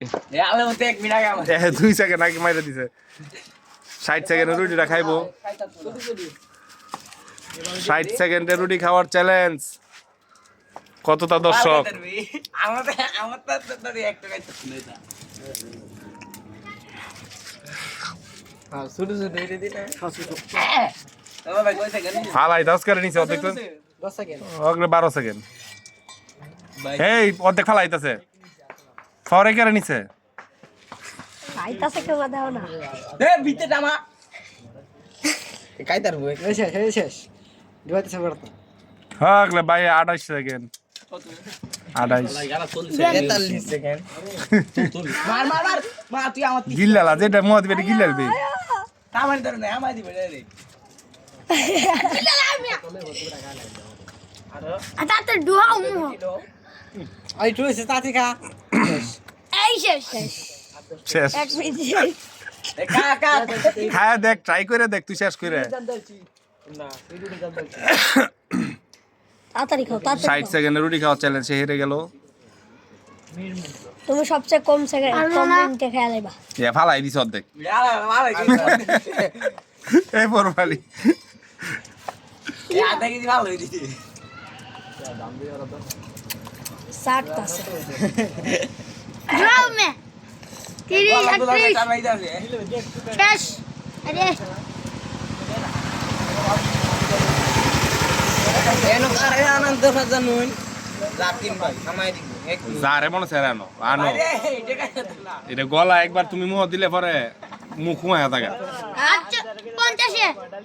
2 second আগে মাইরা দিছে 60 সেকেন্ডে রুটিটা খাইবো 60 সেকেন্ডে রুটি খাওয়ার চ্যালেঞ্জ কতটা দর্শক ফালাই 10 করে নিছে অর্ধেক 10 সেকেন্ড 12 সেকেন্ড এই অর্ধেক ফালাইতাছে ফরে করে নিছে আইতাছে কেউ দাও না ভিতরে টামা কাইতার হই শেষ দিবাইতেছে বড় আগলে ভাই 28 সেকেন্ড 43 সেকেন্ড মার তুই আমার গিল্লালা যেটা মদ বেটি গিল্লালবি আমার ধরে না আমায় দিবে রে আটা তো ডুহাও মু আই তুই সে তাতি খা এই শেষ শেষ শেষ এক মিনিট কাকা খায়া দেখ ট্রাই করে দেখ তুই শেষ করে না ভিডিওটা জানতে তাড়াতাড়ি খাও তাড়াতাড়ি 60 সেকেন্ডে রুটি খাওয়ার চ্যালেঞ্জ সে হেরে গেল তুমি সবচেয়ে কম সেকেন্ড কম মিনিটে খেলা লাইবা এ ফালাই দিছ অর্ধেক এই পরবালি আধা কেজি ভালো হই দিছি 60 আছে যাও মে 30 31 শেষ আরে এনো কারে আনন্দ সাজানুন রাতিন ভাই আমায় দিব যারে মনে ছেড়ে আনো আনো এটা গলা একবার তুমি মুখ দিলে পরে মুখ হুয়া থাকা আচ্ছা 50